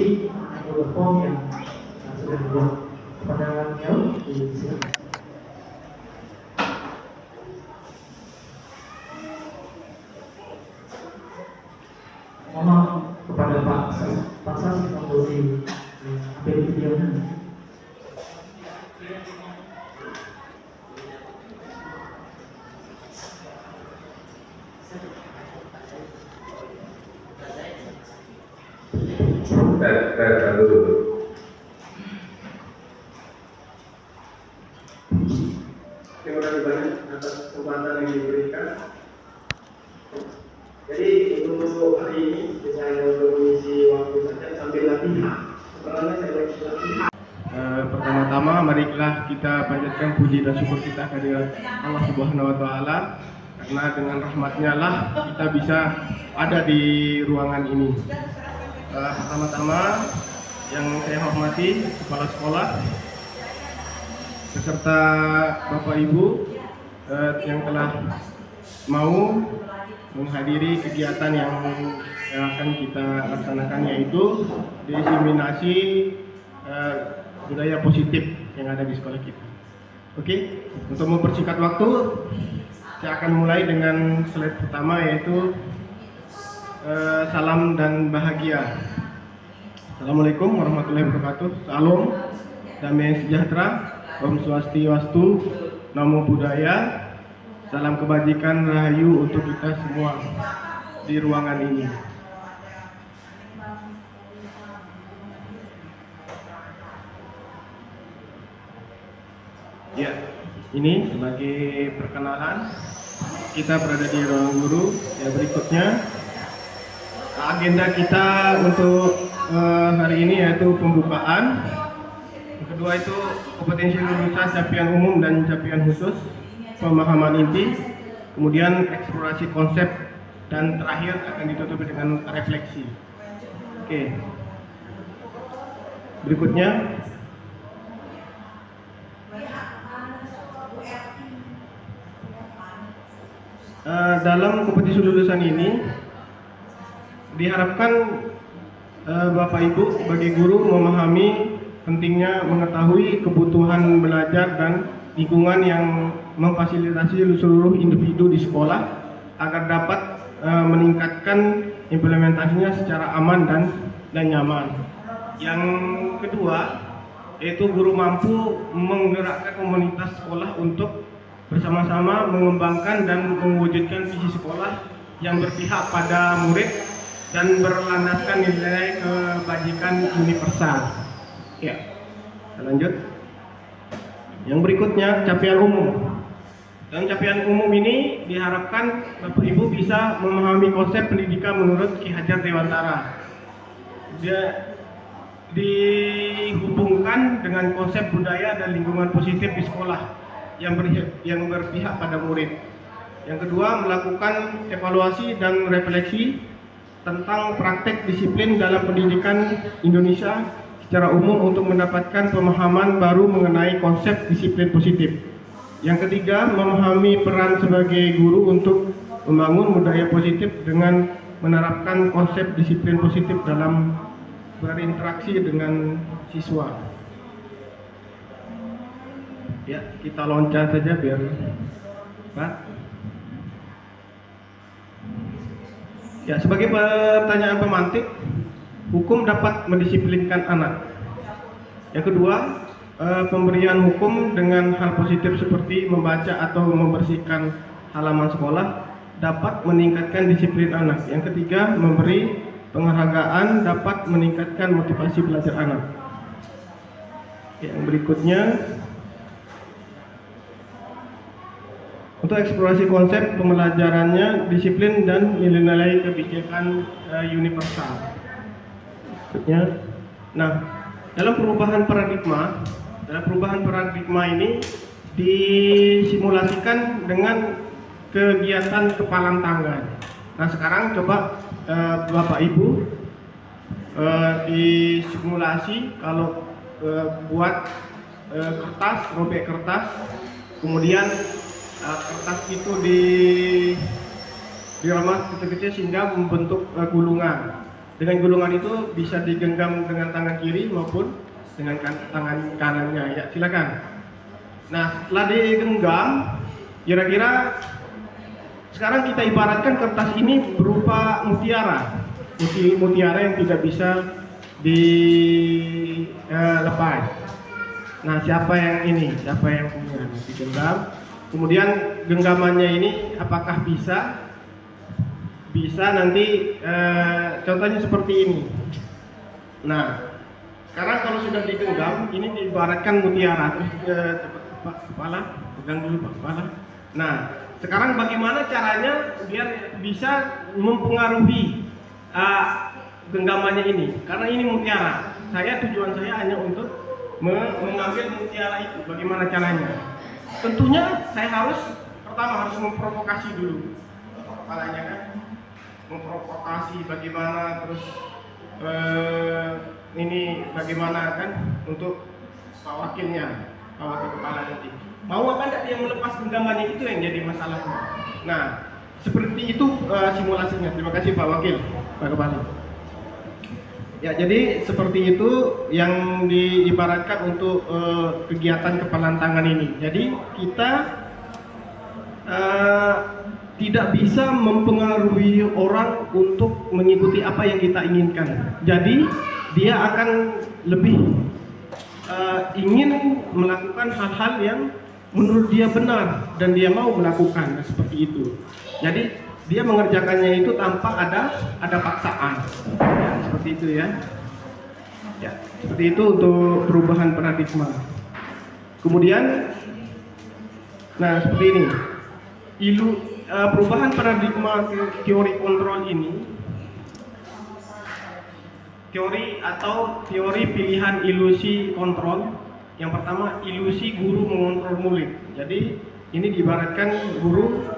informasi Google Form yang sudah dibuat kepada beliau. Silakan. Mohon kepada Pak Sas untuk ambil videonya. Dulu. Terima kasih banyak atas kesempatan yang diberikan. Jadi untuk hari ini saya mau mengisi waktu saja sambil latihan. Sebenarnya saya latihan. Pertama-tama marilah kita panjatkan puji dan syukur kita kehadirat Allah Subhanahu wa taala, karena dengan rahmatnya lah kita bisa ada di ruangan ini. Pertama-tama yang saya hormati kepala sekolah beserta Bapak Ibu yang telah mau menghadiri kegiatan yang akan kita laksanakan, yaitu diseminasi budaya positif yang ada di sekolah kita. Oke, untuk mempersingkat waktu, saya akan mulai dengan slide pertama, yaitu salam dan bahagia. Assalamualaikum warahmatullahi wabarakatuh. Salam, damai sejahtera, Om Swastiastu, Namo Buddhaya, salam kebajikan rahayu untuk kita semua di ruangan ini. Ya, ini sebagai perkenalan kita berada di ruang guru. Ya, berikutnya agenda kita untuk hari ini yaitu pembukaan. Yang kedua itu kompetensi lulusan capaian umum dan capaian khusus, pemahaman inti, kemudian eksplorasi konsep, dan terakhir akan ditutup dengan refleksi. Oke. Berikutnya dalam kompetisi lulusan ini diharapkan Bapak Ibu sebagai guru memahami pentingnya mengetahui kebutuhan belajar dan lingkungan yang memfasilitasi seluruh individu di sekolah agar dapat meningkatkan implementasinya secara aman dan nyaman. Yang kedua, yaitu guru mampu menggerakkan komunitas sekolah untuk bersama-sama mengembangkan dan mewujudkan visi sekolah yang berpihak pada murid dan berlandaskan nilai kebajikan universal. Ya, kita lanjut. Yang berikutnya, capaian umum. Dan capaian umum ini diharapkan Bapak Ibu bisa memahami konsep pendidikan menurut Ki Hajar Dewantara. Dia dihubungkan dengan konsep budaya dan lingkungan positif di sekolah yang berpihak pada murid. Yang kedua, melakukan evaluasi dan refleksi tentang praktek disiplin dalam pendidikan Indonesia secara umum untuk mendapatkan pemahaman baru mengenai konsep disiplin positif. Yang ketiga, memahami peran sebagai guru untuk membangun budaya positif dengan menerapkan konsep disiplin positif dalam berinteraksi dengan siswa. Ya, kita loncat saja biar Pak. Ya, sebagai pertanyaan pemantik, hukum dapat mendisiplinkan anak. Yang kedua, pemberian hukum dengan hal positif seperti membaca atau membersihkan halaman sekolah dapat meningkatkan disiplin anak. Yang ketiga, memberi penghargaan dapat meningkatkan motivasi belajar anak. Yang berikutnya, untuk eksplorasi konsep pembelajarannya, disiplin dan nilai-nilai kebijakan universal. Berikutnya, nah, dalam perubahan paradigma ini disimulasikan dengan kegiatan kepalan tangan. Nah, sekarang coba Bapak Ibu disimulasi kalau buat kertas, robek kertas, kemudian kertas itu diremas kecil-kecil sehingga membentuk gulungan. Dengan gulungan itu bisa digenggam dengan tangan kiri maupun dengan tangan kanannya. Ya, silakan. Nah, setelah digenggam, kira-kira sekarang kita ibaratkan kertas ini berupa mutiara. Mutiara yang tidak bisa dilepas. Nah, siapa yang punya? Nanti genggam. Kemudian genggamannya ini apakah bisa nanti contohnya seperti ini. Nah, sekarang kalau sudah digenggam, ini diibaratkan mutiara. Terus Pak Kepala, pegang dulu Pak Kepala. Nah, sekarang bagaimana caranya biar bisa mempengaruhi genggamannya ini? Karena ini mutiara. Tujuan saya hanya untuk mengambil mutiara itu. Bagaimana caranya? Tentunya saya pertama harus memprovokasi dulu kepalanya kan. Memprovokasi bagaimana, terus ini bagaimana kan untuk Pak Wakil kepala nanti mau apa enggak dia melepas genggamannya, itu yang jadi masalahnya. Nah, seperti itu simulasinya. Terima kasih Pak Wakil, Pak Kepala. Ya, jadi seperti itu yang diibaratkan untuk kegiatan kepalan tangan ini. Jadi kita tidak bisa mempengaruhi orang untuk mengikuti apa yang kita inginkan. Jadi dia akan lebih ingin melakukan hal-hal yang menurut dia benar dan dia mau melakukan, seperti itu. Jadi dia mengerjakannya itu tanpa ada paksaan. Ya, seperti itu ya. Ya, seperti itu untuk perubahan paradigma. Kemudian, nah seperti ini. Perubahan paradigma teori kontrol ini, teori pilihan ilusi kontrol. Yang pertama, ilusi guru mengontrol murid. Jadi ini diibaratkan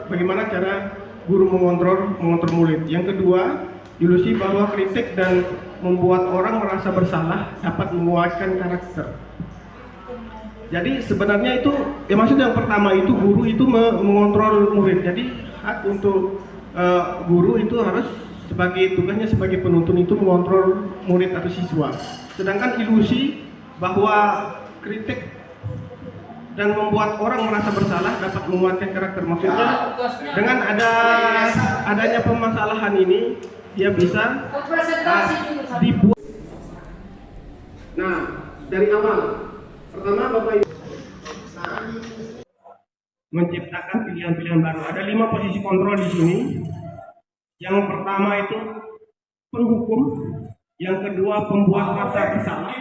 bagaimana cara guru mengontrol murid. Yang kedua, ilusi bahwa kritik dan membuat orang merasa bersalah dapat menguatkan karakter. Jadi sebenarnya itu, maksud yang pertama itu guru itu mengontrol murid. Jadi hak untuk guru itu harus tugasnya sebagai penuntun itu mengontrol murid atau siswa. Sedangkan ilusi bahwa kritik dan membuat orang merasa bersalah dapat menguatkan karakter. Maksudnya dengan adanya permasalahan ini dia bisa dibuat. Nah, dari awal pertama Bapak Ibu menciptakan pilihan-pilihan baru. Ada 5 posisi kontrol di sini. Yang pertama itu penghukum, yang kedua pembuat rasa bersalah.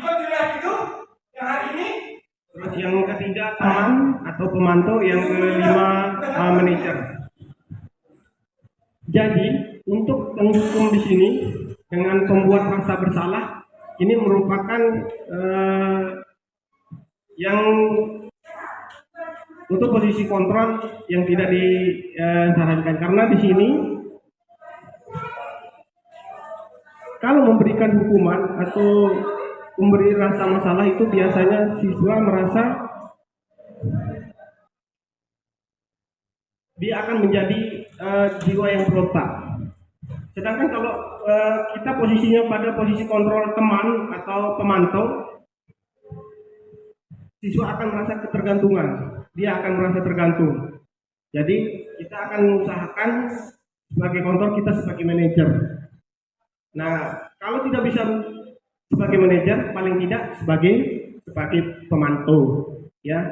Terus yang ketiga teman atau pemantau, yang kelima manajer. Jadi untuk penghukum di sini dengan pembuat rasa bersalah ini merupakan yang untuk posisi kontrol yang tidak disarankan, karena di sini kalau memberikan hukuman atau memberi rasa masalah itu biasanya siswa merasa dia akan menjadi jiwa yang berontak. Sedangkan kalau kita posisinya pada posisi kontrol teman atau pemantau, siswa akan merasa ketergantungan. Dia akan merasa tergantung. Jadi kita akan mengusahakan sebagai kontrol, kita sebagai manajer. Nah, kalau tidak bisa sebagai manajer, paling tidak sebagai pemantau, ya.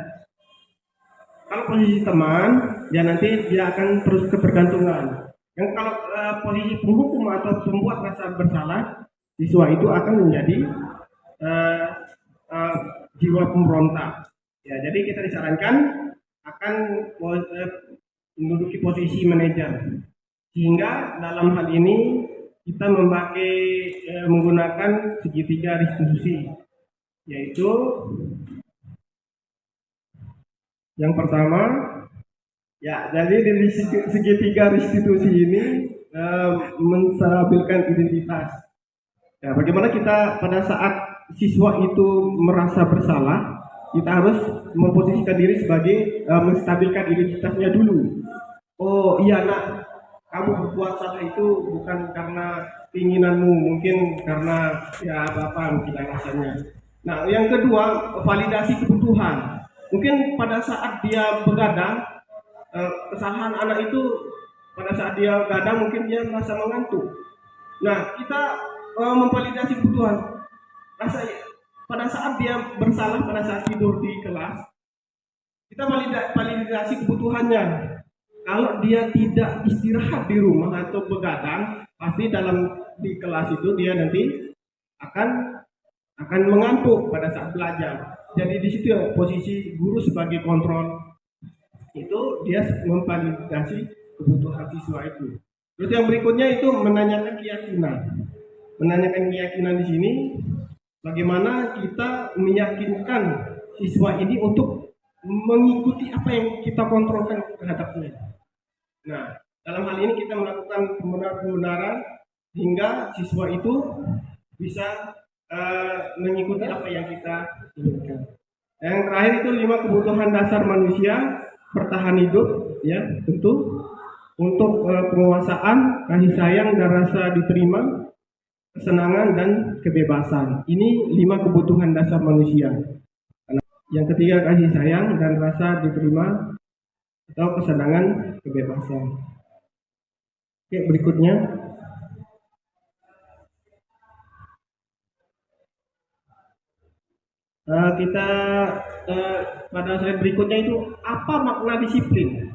Kalau posisi teman, ya nanti dia akan terus ketergantungan. Yang kalau posisi penghukum atau pembuat rasa bersalah, siswa itu akan menjadi jiwa pemberontak. Ya, jadi kita disarankan akan menduduki posisi manajer. Sehingga dalam hal ini kita menggunakan segitiga restitusi, yaitu yang pertama, ya, jadi dari segitiga restitusi ini menstabilkan identitas. Ya, bagaimana kita pada saat siswa itu merasa bersalah, kita harus memposisikan diri sebagai menstabilkan identitasnya dulu. Oh iya nak, kamu berbuat salah itu bukan karena keinginanmu, mungkin karena ya apa-apa mungkin alasannya. Nah, yang kedua, validasi kebutuhan. Mungkin pada saat dia begadang, kesalahan anak itu pada saat dia begadang mungkin dia merasa mengantuk. Nah, kita memvalidasi kebutuhan. Rasa pada saat dia bersalah pada saat tidur di kelas, kita validasi kebutuhannya. Kalau dia tidak istirahat di rumah atau begadang, pasti di kelas itu dia nanti akan mengantuk pada saat belajar. Jadi di situ posisi guru sebagai kontrol itu dia memvalidasi kebutuhan siswa itu. Terus yang berikutnya itu menanyakan keyakinan. Menanyakan keyakinan di sini bagaimana kita meyakinkan siswa ini untuk mengikuti apa yang kita kontrolkan terhadapnya. Nah, dalam hal ini kita melakukan pembenaran hingga siswa itu bisa mengikuti apa yang kita inginkan. Yang terakhir itu 5 kebutuhan dasar manusia bertahan hidup, ya tentu untuk penguasaan, kasih sayang dan rasa diterima, kesenangan dan kebebasan. Ini 5 kebutuhan dasar manusia. Yang ketiga kasih sayang dan rasa diterima atau kesenangan kebebasan. Oke, berikutnya kita pada slide berikutnya itu apa makna disiplin?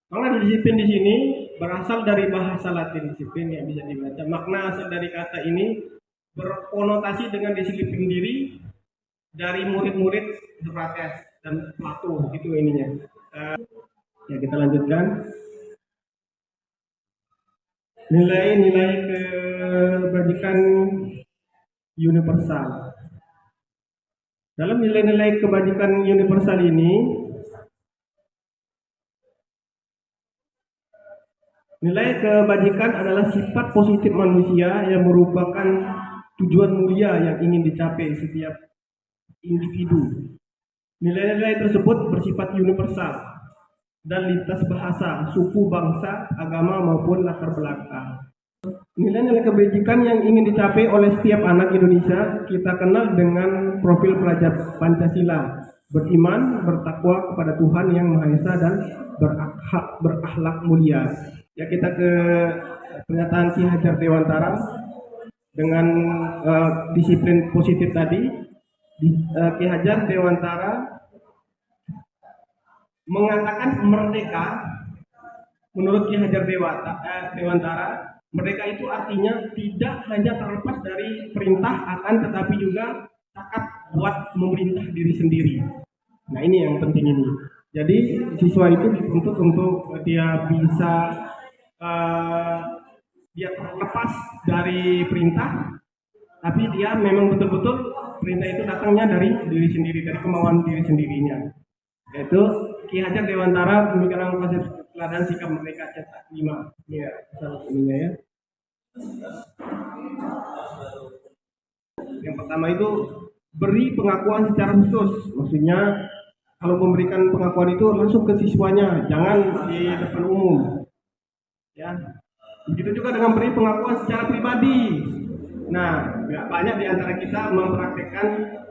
Makna disiplin di sini berasal dari bahasa Latin disiplin yang bisa dibaca. Makna asal dari kata ini berkonotasi dengan disiplin diri dari murid-murid Socrates dan Plato, itu ininya. Ya kita lanjutkan. Nilai-nilai kebajikan universal. Dalam nilai-nilai kebajikan universal ini, nilai kebajikan adalah sifat positif manusia yang merupakan tujuan mulia yang ingin dicapai setiap individu. Nilai-nilai tersebut bersifat universal dan lintas bahasa, suku, bangsa, agama maupun latar belakang. Nilai-nilai kebajikan yang ingin dicapai oleh setiap anak Indonesia kita kenal dengan profil pelajar Pancasila, beriman, bertakwa kepada Tuhan Yang Maha Esa dan berakhlak mulia. Ya kita ke pernyataan Ki Hajar Dewantara dengan disiplin positif tadi. Ki Hajar Dewantara mengatakan merdeka. Menurut Ki Hajar Dewantara, merdeka itu artinya tidak hanya terlepas dari perintah, akan tetapi juga cakap buat memerintah diri sendiri. Nah ini yang penting ini. Jadi siswa itu dituntut untuk dia bisa dia terlepas dari perintah, tapi dia memang betul-betul perintah itu datangnya dari diri sendiri, dari kemauan diri sendirinya. Yaitu Ki Hajar Dewantara pemikiran konsep teladan sikap mereka cetak 5. Ya, salah satunya ya. Yang pertama itu beri pengakuan secara khusus. Maksudnya kalau memberikan pengakuan itu langsung ke siswanya, jangan di depan umum. Ya. Begitu juga dengan beri pengakuan secara pribadi. Nah, banyak di antara kita mempraktekkan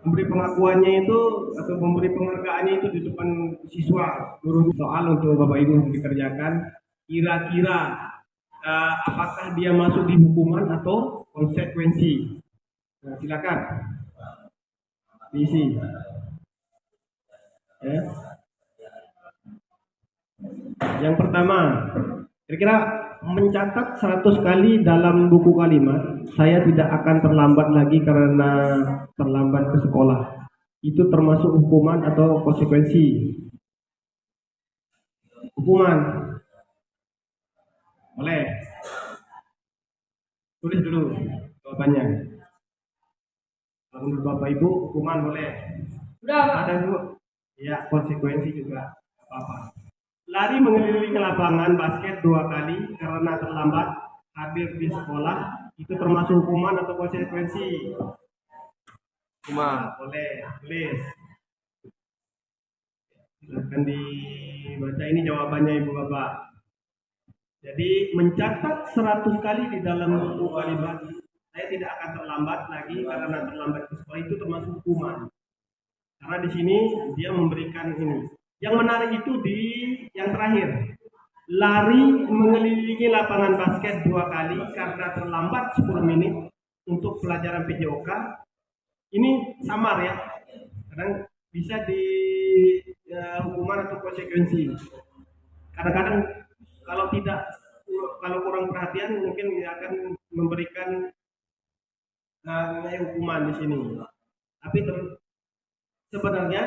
memberi pengakuannya itu atau memberi penghargaannya itu di depan siswa. Soal untuk Bapak Ibu dikerjakan, kira-kira apakah dia masuk di hukuman atau konsekuensi? Nah, silakan diisi. Ya. Yang pertama, kira-kira mencatat 100 kali dalam buku kalimat, saya tidak akan terlambat lagi karena terlambat ke sekolah. Itu termasuk hukuman atau konsekuensi? Hukuman. Boleh. Tulis dulu jawabannya. Kalau menurut Bapak Ibu, hukuman boleh. Sudah ada dulu. Ya, konsekuensi juga apa-apa. Lari mengelilingi lapangan basket 2 kali karena terlambat hadir di sekolah, itu termasuk hukuman atau konsekuensi? Hukuman. Boleh, tulis. Silahkan dibaca ini jawabannya Ibu Bapak. Jadi mencatat 100 kali di dalam buku kalimat saya tidak akan terlambat lagi karena terlambat ke sekolah itu termasuk hukuman. Karena di sini dia memberikan ini. Yang menarik itu di yang terakhir. Lari mengelilingi lapangan basket 2 kali karena terlambat 10 menit untuk pelajaran PJOK. Ini samar ya. Kadang bisa di hukuman atau konsekuensi. Kadang-kadang kalau kurang perhatian mungkin dia akan memberikan hukuman di sini. Tapi sebenarnya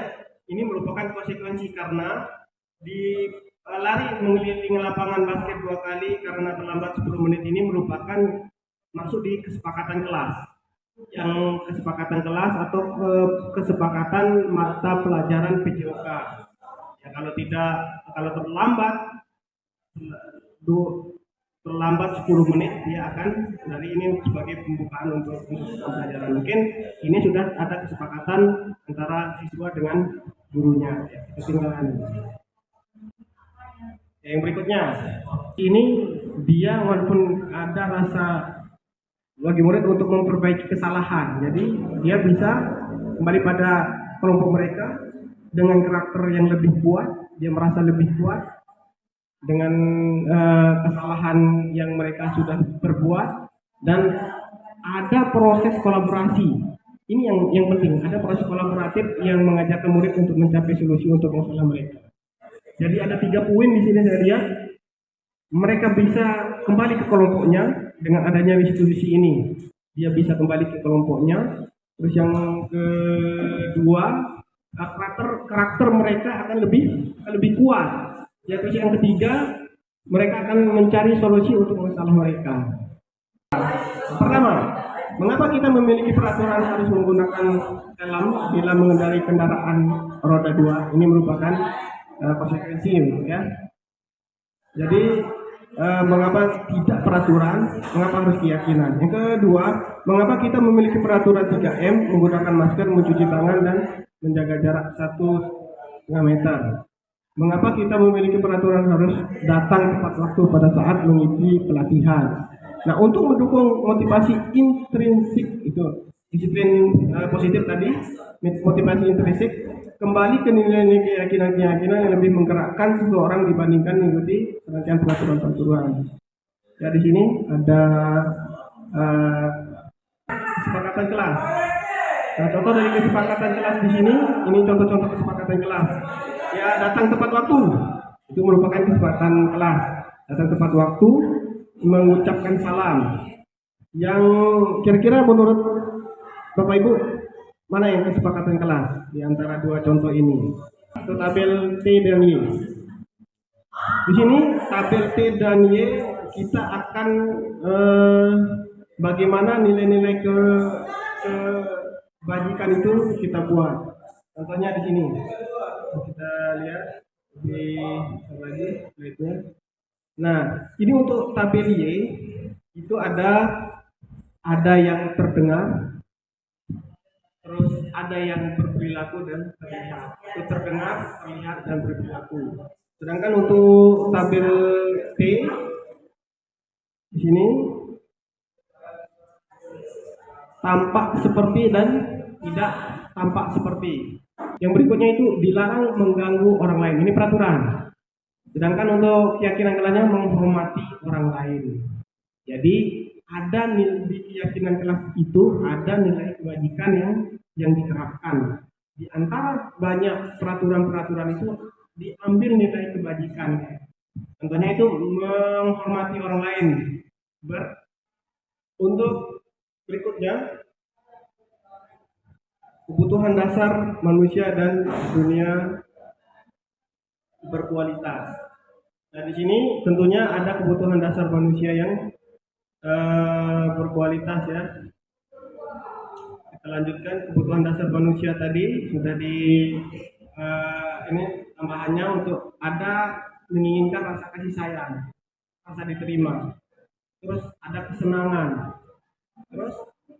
ini merupakan konsekuensi karena di lari mengelilingi lapangan basket 2 kali karena terlambat 10 menit ini merupakan masuk di kesepakatan kelas. Yang kesepakatan kelas atau kesepakatan mata pelajaran PJOK. Ya, kalau terlambat 10 menit dia akan dari ini sebagai pembukaan untuk pelajaran. Mungkin ini sudah ada kesepakatan antara siswa dengan gurunya. Ketinggalan. Yang berikutnya, ini dia walaupun ada rasa bagi murid untuk memperbaiki kesalahan, jadi dia bisa kembali pada kelompok mereka dengan karakter yang lebih kuat, dia merasa lebih kuat dengan kesalahan yang mereka sudah berbuat, dan ada proses kolaborasi. Ini yang penting, ada proses kolaboratif yang mengajarkan murid untuk mencapai solusi untuk masalah mereka. Jadi ada 3 poin di sini saya lihat. Mereka bisa kembali ke kelompoknya dengan adanya institusi ini. Dia bisa kembali ke kelompoknya. Terus yang kedua, karakter mereka akan lebih kuat. Terus yang ketiga, mereka akan mencari solusi untuk masalah mereka. Pertama, mengapa kita memiliki peraturan harus menggunakan helm bila mengendarai kendaraan roda 2? Ini merupakan konsekuensi ya. Jadi mengapa tidak peraturan, mengapa harus keyakinan? Yang kedua, mengapa kita memiliki peraturan 3M, menggunakan masker, mencuci tangan, dan menjaga jarak 1,5 meter? Mengapa kita memiliki peraturan harus datang tepat waktu pada saat mengikuti pelatihan? Nah, untuk mendukung motivasi intrinsik itu disiplin positif tadi, motivasi intrinsik, kembali ke nilai-nilai keyakinan-keyakinan yang lebih menggerakkan seseorang dibandingkan mengikuti rangkaian peraturan-peraturan. Ya, di sini ada kesepakatan kelas. Nah, contoh dari kesepakatan kelas di sini, ini contoh-contoh kesepakatan kelas. Ya, datang tepat waktu. Itu merupakan kesepakatan kelas. Datang tepat waktu, mengucapkan salam. Yang kira-kira menurut Bapak Ibu, mana yang kesepakatan kelas di antara 2 contoh ini? Itu tabel T dan Y. Di sini tabel T dan Y kita akan bagaimana nilai-nilai kebajikan itu kita buat. Contohnya di sini. Kita lihat di lagi slide-nya. Nah, ini untuk tabel Y itu ada yang terdengar, terus ada yang berperilaku dan terlihat. Itu terdengar, terlihat, dan berperilaku. Sedangkan untuk tabel T di sini tampak seperti dan tidak tampak seperti. Yang berikutnya itu dilarang mengganggu orang lain. Ini peraturan. Sedangkan untuk keyakinan kelasnya menghormati orang lain. Jadi ada di keyakinan kelas itu ada nilai kewajiban yang diterapkan. Di antara banyak peraturan-peraturan itu diambil nilai kebajikan. Contohnya itu menghormati orang lain. Untuk berikutnya, kebutuhan dasar manusia dan dunia berkualitas. Nah, di sini tentunya ada kebutuhan dasar manusia yang berkualitas ya. Kita lanjutkan, kebutuhan dasar manusia tadi sudah ini tambahannya untuk ada menginginkan rasa kasih sayang, rasa diterima, terus ada kesenangan, terus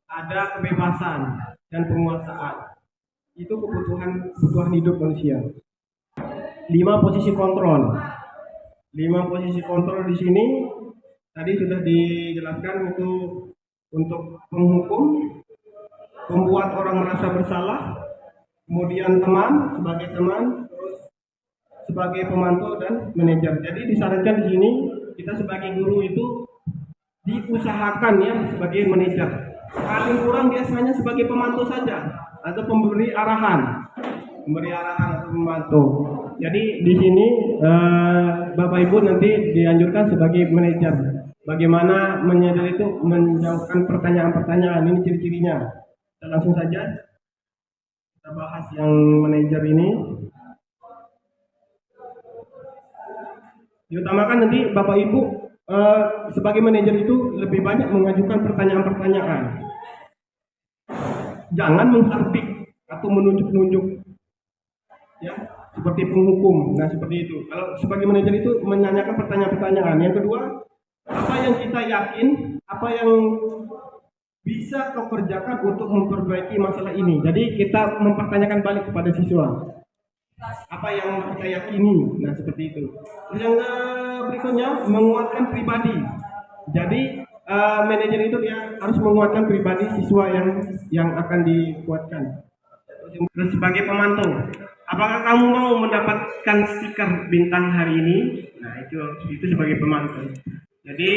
ada kebebasan dan penguasaan. Itu kebutuhan hidup manusia. 5 posisi kontrol. 5 posisi kontrol di sini tadi sudah dijelaskan itu untuk penghukum, membuat orang merasa bersalah, kemudian teman, terus sebagai pemantau dan manajer. Jadi disarankan di sini kita sebagai guru itu diusahakan ya sebagai manajer. Paling kurang biasanya sebagai pemantau saja atau pemberi arahan atau pembantu. Jadi di sini Bapak Ibu nanti dianjurkan sebagai manajer. Bagaimana manajer itu menjawabkan pertanyaan-pertanyaan, ini ciri-cirinya. Kita langsung saja kita bahas yang manajer ini. Diutamakan nanti Bapak Ibu sebagai manajer itu lebih banyak mengajukan pertanyaan-pertanyaan. Jangan menghardik atau menunjuk-nunjuk. Ya, seperti penghukum. Nah, seperti itu. Kalau sebagai manajer itu menanyakan pertanyaan-pertanyaan. Yang kedua, apa yang kita yakin, apa yang bisa kau kerjakan untuk memperbaiki masalah ini. Jadi kita mempertanyakan balik kepada siswa. Apa yang kita yakini. Nah, seperti itu. Terus yang berikutnya, menguatkan pribadi. Jadi manajer itu dia harus menguatkan pribadi siswa yang akan dikuatkan. Terus sebagai pemantau, apakah kamu mau mendapatkan stiker bintang hari ini? Nah, itu sebagai pemantau. Jadi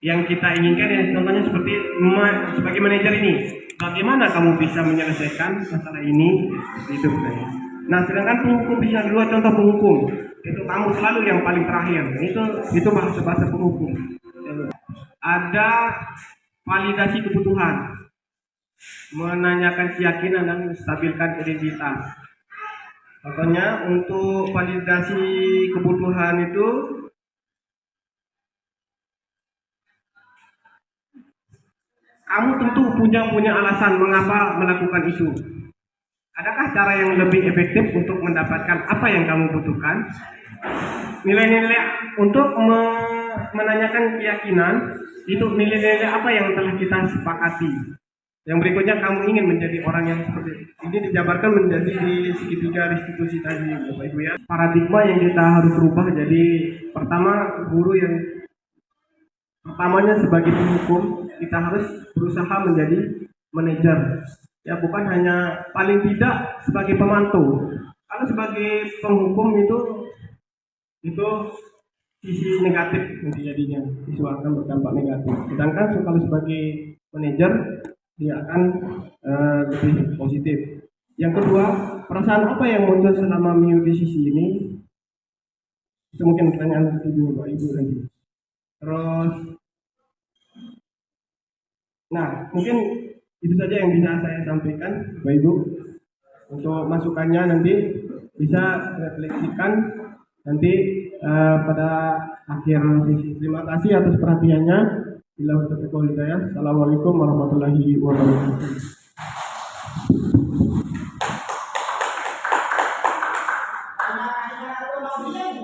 yang kita inginkan ya contohnya seperti sebagai manajer ini, bagaimana kamu bisa menyelesaikan masalah ini? Itu katanya. Nah, sedangkan penghukum bisa dua contoh penghukum. Itu kamu selalu yang paling terakhir. Itu bahasa penghukum. Ada validasi kebutuhan, menanyakan keyakinan dan stabilkan identitas. Contohnya untuk validasi kebutuhan itu kamu tentu punya alasan mengapa melakukan itu. Adakah cara yang lebih efektif untuk mendapatkan apa yang kamu butuhkan? Nilai-nilai untuk menanyakan keyakinan itu nilai-nilai apa yang telah kita sepakati. Yang berikutnya kamu ingin menjadi orang yang seperti ini dijabarkan menjadi di segitiga restitusi tadi, Bapak Ibu ya. Paradigma yang kita harus rubah. Jadi pertama guru yang pertamanya sebagai penghukum kita harus berusaha menjadi manajer. Ya bukan hanya paling tidak sebagai pemantau. Kalau sebagai penghukum itu sisi negatif nanti jadinya, siswa akan berdampak negatif. Sedangkan kalau sebagai manajer dia akan lebih positif. Yang kedua, perasaan apa yang muncul selama mengikuti sisi ini? Itu mungkin pertanyaan kedua Bapak Ibu nanti. Terus, nah mungkin itu saja yang bisa saya sampaikan Bapak Ibu. Untuk masukannya nanti bisa refleksikan nanti pada akhir sesi. Terima kasih atas perhatiannya. Bila bertepuk hidayah. Assalamualaikum warahmatullahi wabarakatuh.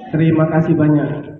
Terima kasih banyak.